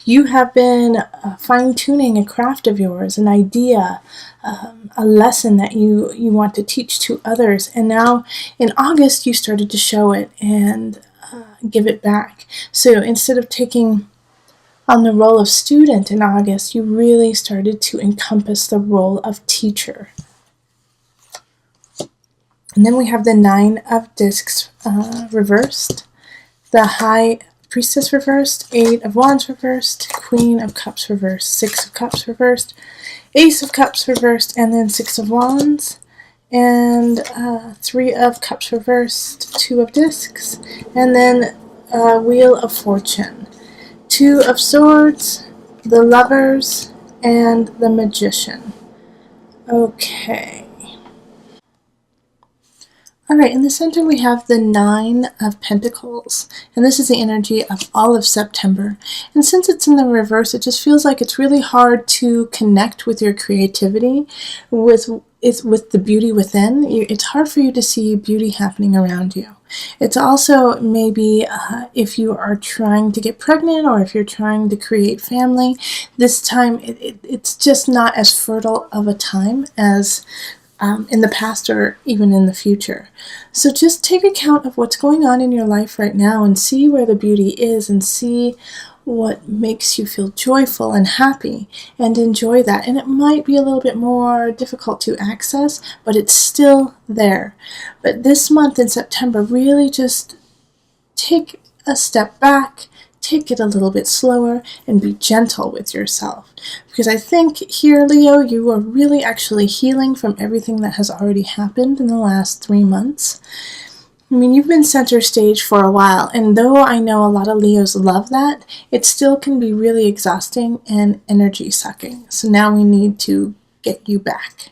You have been fine-tuning a craft of yours, an idea, a lesson that you want to teach to others. And now in August, you started to show it and give it back. So instead of taking on the role of student in August, you really started to encompass the role of teacher. And then we have the Nine of Discs reversed, the High Priestess reversed, Eight of Wands reversed, Queen of Cups reversed, Six of Cups reversed, Ace of Cups reversed, and then Six of Wands, and Three of Cups reversed, Two of Discs, and then Wheel of Fortune, Two of Swords, the Lovers, and the Magician. Okay. Alright, in the center we have the Nine of Pentacles, and this is the energy of all of September. And since it's in the reverse, it just feels like it's really hard to connect with your creativity, with the beauty within. It's hard for you to see beauty happening around you. It's also maybe if you are trying to get pregnant or if you're trying to create family, this time it's just not as fertile of a time as in the past or even in the future. So just take account of what's going on in your life right now and see where the beauty is and see what makes you feel joyful and happy and enjoy that. And it might be a little bit more difficult to access, but it's still there. But this month in September, really just take a step back, take it a little bit slower, and be gentle with yourself. Because I think here, Leo, you are really actually healing from everything that has already happened in the last 3 months. I mean, you've been center stage for a while, and though I know a lot of Leos love that, it still can be really exhausting and energy sucking. So now we need to get you back,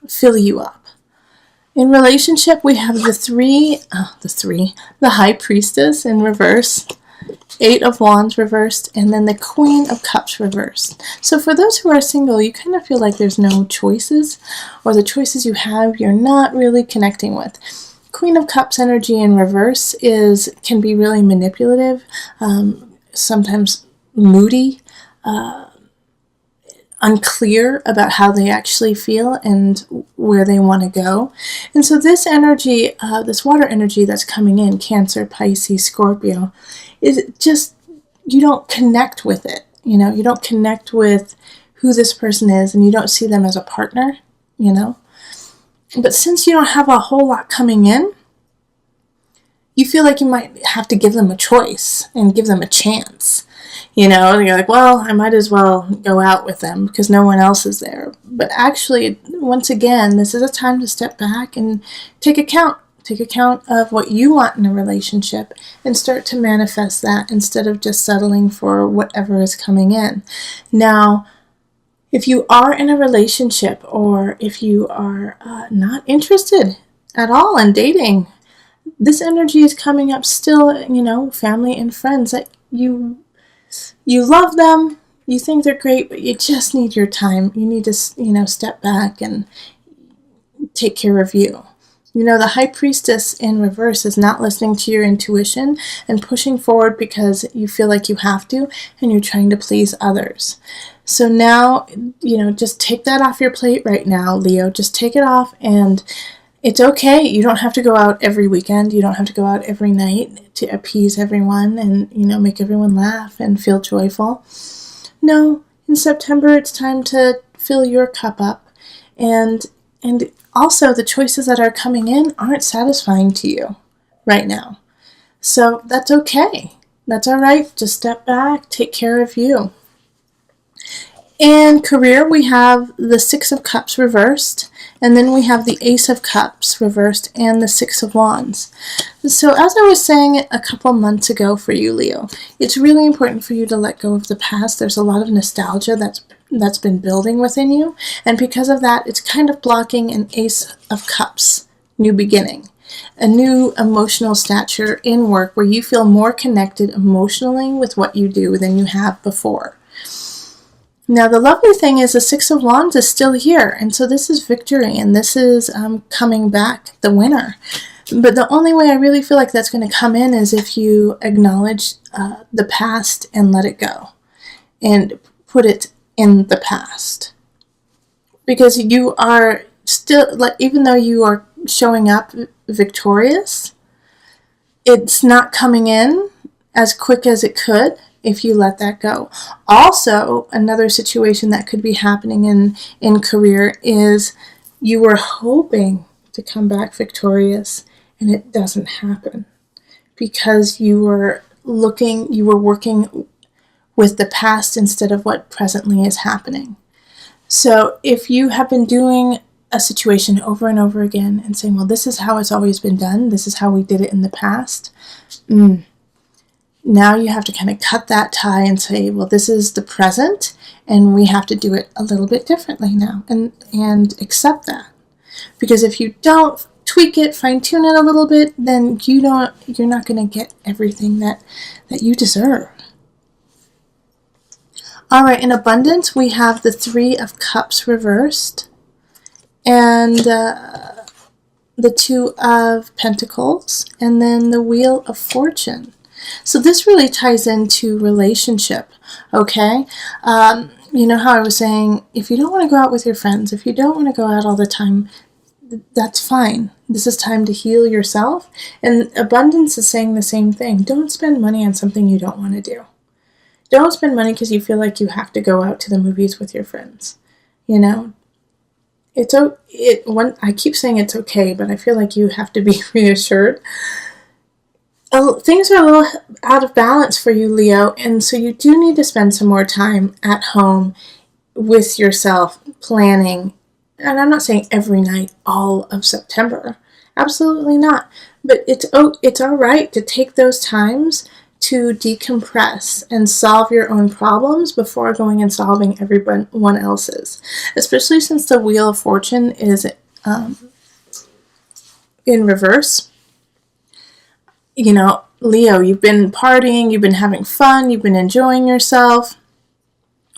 fill you up. In relationship, we have the High Priestess in reverse, Eight of Wands reversed, and then the Queen of Cups reversed. So for those who are single, you kind of feel like there's no choices, or the choices you have, you're not really connecting with. Queen of Cups energy in reverse can be really manipulative, sometimes moody, unclear about how they actually feel and where they want to go. And so this energy, this water energy that's coming in, Cancer, Pisces, Scorpio, is just, you don't connect with it. You know, you don't connect with who this person is, and you don't see them as a partner, you know. But since you don't have a whole lot coming in, you feel like you might have to give them a choice and give them a chance. You know, you're like, well, I might as well go out with them because no one else is there. But actually, once again, this is a time to step back and take account. Take account of what you want in a relationship and start to manifest that instead of just settling for whatever is coming in. Now, if you are in a relationship or if you are not interested at all in dating, this energy is coming up still, you know, family and friends that you love them, you think they're great, but you just need your time. You need to, you know, step back and take care of you. You know, the High Priestess in reverse is not listening to your intuition and pushing forward because you feel like you have to and you're trying to please others. So now, you know, just take that off your plate right now, Leo. Just take it off, and it's okay. You don't have to go out every weekend. You don't have to go out every night to appease everyone and, you know, make everyone laugh and feel joyful. No, in September it's time to fill your cup up, and also the choices that are coming in aren't satisfying to you right now. So that's okay. That's all right. Just step back, take care of you. In career, we have the Six of Cups reversed, and then we have the Ace of Cups reversed and the Six of Wands. So as I was saying a couple months ago for you, Leo, it's really important for you to let go of the past. There's a lot of nostalgia that's been building within you, and because of that, it's kind of blocking an Ace of Cups new beginning, a new emotional stature in work where you feel more connected emotionally with what you do than you have before. Now, the lovely thing is the Six of Wands is still here, and so this is victory, and this is coming back, the winner. But the only way I really feel like that's going to come in is if you acknowledge the past and let it go and put it in the past. Because you are still, like, even though you are showing up victorious, it's not coming in as quick as it could if you let that go. Also, another situation that could be happening in career is you were hoping to come back victorious and it doesn't happen because you were working with the past instead of what presently is happening. So if you have been doing a situation over and over again and saying, well, this is how it's always been done, this is how we did it in the past, now you have to kind of cut that tie and say, well, this is the present and we have to do it a little bit differently now, and accept that. Because if you don't tweak it, fine-tune it a little bit, then you're not going to get everything that you deserve. All right, in abundance, we have the 3 of Cups reversed and the 2 of Pentacles and then the Wheel of Fortune. So this really ties into relationship, okay? You know how I was saying, if you don't want to go out with your friends, if you don't want to go out all the time, that's fine. This is time to heal yourself. And abundance is saying the same thing. Don't spend money on something you don't want to do. Don't spend money because you feel like you have to go out to the movies with your friends. You know, I keep saying it's okay, but I feel like you have to be reassured. Things are a little out of balance for you, Leo, and so you do need to spend some more time at home with yourself, planning. And I'm not saying every night, all of September. Absolutely not. But it's all right to take those times to decompress and solve your own problems before going and solving everyone else's. Especially since the Wheel of Fortune is in reverse. You know, Leo, you've been partying, you've been having fun, you've been enjoying yourself,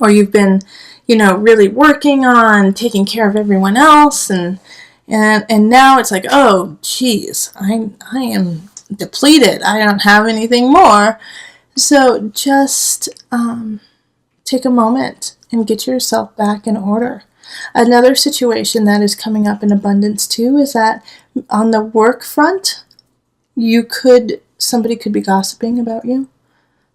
or you've been, really working on taking care of everyone else, and now it's like, oh, geez, I am depleted. I don't have anything more. So just take a moment and get yourself back in order. Another situation that is coming up in abundance too is that on the work front, somebody could be gossiping about you.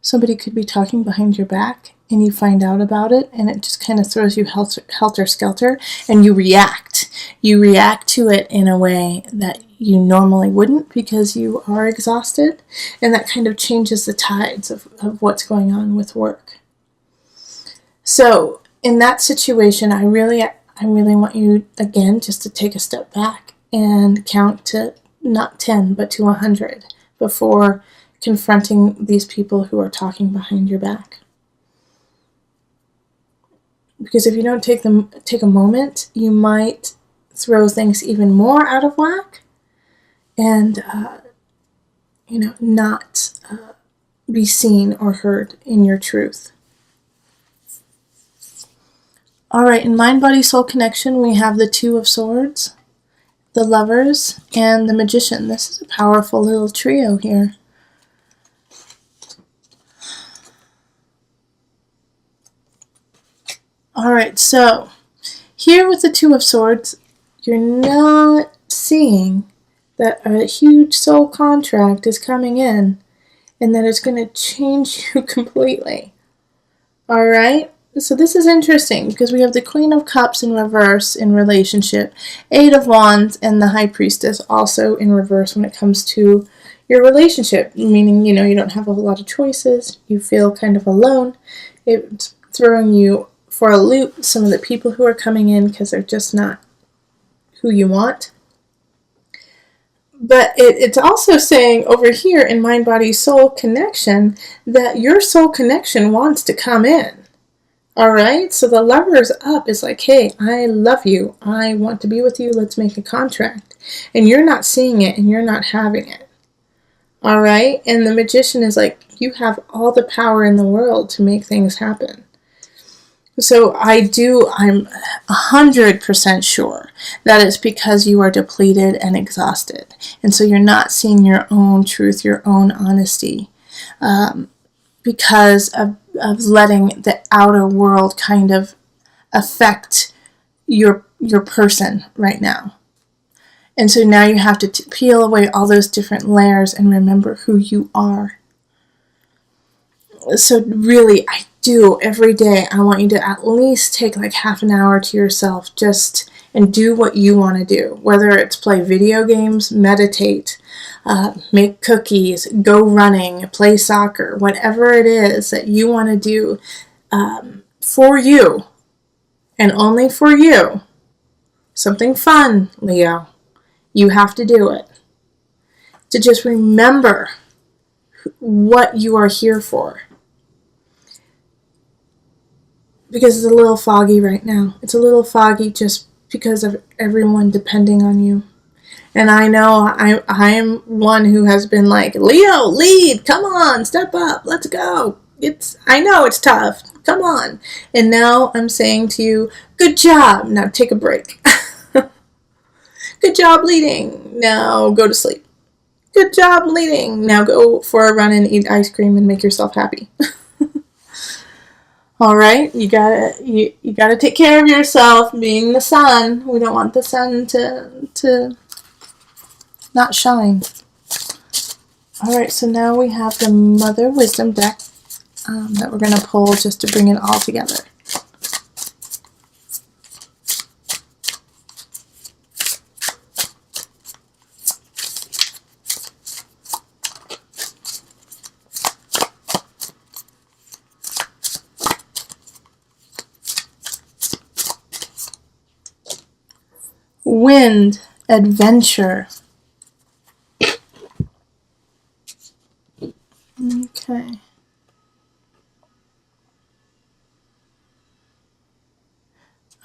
Somebody could be talking behind your back and you find out about it and it just kind of throws you helter-skelter and you react. You react to it in a way that you normally wouldn't because you are exhausted, and that kind of changes the tides of what's going on with work. So in that situation, I really want you, again, just to take a step back and count to not 10, but to 100 before confronting these people who are talking behind your back. Because if you don't take a moment, you might throw things even more out of whack and, not be seen or heard in your truth. All right, in Mind, Body, Soul Connection, we have the 2 of Swords, the Lovers, and the Magician. This is a powerful little trio here. All right, so here with the 2 of Swords, you're not seeing that a huge soul contract is coming in and that it's going to change you completely. All right? So this is interesting because we have the Queen of Cups in reverse in relationship, 8 of Wands, and the High Priestess also in reverse when it comes to your relationship, meaning, you don't have a whole lot of choices. You feel kind of alone. It's throwing you for a loop, some of the people who are coming in because they're just not who you want. But it's also saying over here in Mind, Body, Soul Connection that your soul connection wants to come in. All right? So the Lover's up is like, hey, I love you. I want to be with you. Let's make a contract. And you're not seeing it and you're not having it. All right? And the Magician is like, you have all the power in the world to make things happen. So I'm 100% sure that it's because you are depleted and exhausted. And so you're not seeing your own truth, your own honesty, because of letting the outer world kind of affect your person right now. And so now you have to peel away all those different layers and remember who you are. So really, I do every day, I want you to at least take like half an hour to yourself and do what you want to do. Whether it's play video games, meditate, make cookies, go running, play soccer, whatever it is that you want to do for you and only for you. Something fun, Leo. You have to do it. To just remember what you are here for. Because it's a little foggy right now. It's a little foggy just because of everyone depending on you. And I know I am one who has been like, Leo, lead, come on, step up, let's go. I know it's tough, come on. And now I'm saying to you, good job, now take a break. Good job leading, now go to sleep. Good job leading, now go for a run and eat ice cream and make yourself happy. All right, you gotta take care of yourself. Being the sun, we don't want the sun to not shine. All right, so now we have the Mother Wisdom deck that we're gonna pull just to bring it all together. Wind, adventure. Okay.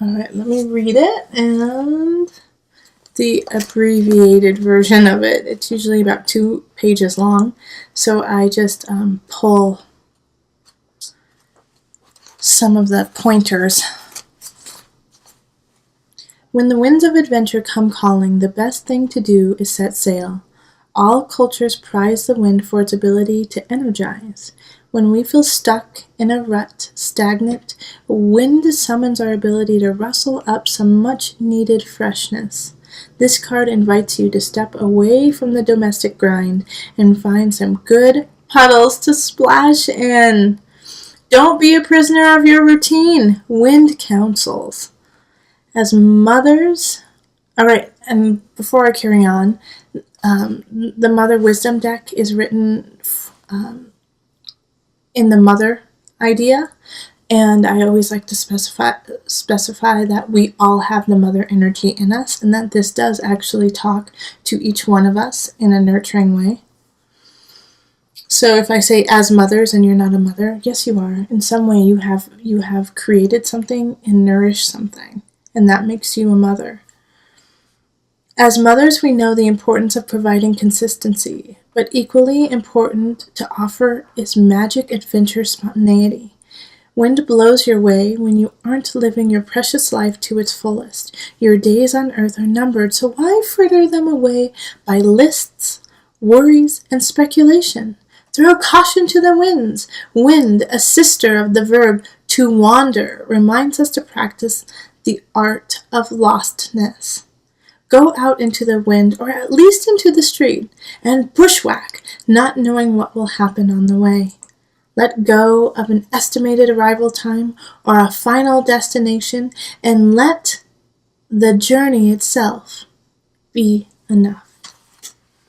All right, let me read it, and the abbreviated version of it. It's usually about 2 pages long, so I just pull some of the pointers. When the winds of adventure come calling, the best thing to do is set sail. All cultures prize the wind for its ability to energize. When we feel stuck in a rut, stagnant, wind summons our ability to rustle up some much-needed freshness. This card invites you to step away from the domestic grind and find some good puddles to splash in. Don't be a prisoner of your routine. Wind counsels. As mothers, all right, and before I carry on, the Mother Wisdom deck is written in the mother idea, and I always like to specify that we all have the mother energy in us, and that this does actually talk to each one of us in a nurturing way. So if I say as mothers and you're not a mother, yes you are. In some way you have created something and nourished something, and that makes you a mother. As mothers, we know the importance of providing consistency, but equally important to offer is magic, adventure, spontaneity. Wind blows your way when you aren't living your precious life to its fullest. Your days on earth are numbered, so why fritter them away by lists, worries, and speculation? Throw caution to the winds. Wind, a sister of the verb to wander, reminds us to practice the art of lostness. Go out into the wind, or at least into the street, and bushwhack, not knowing what will happen on the way. Let go of an estimated arrival time or a final destination, and let the journey itself be enough.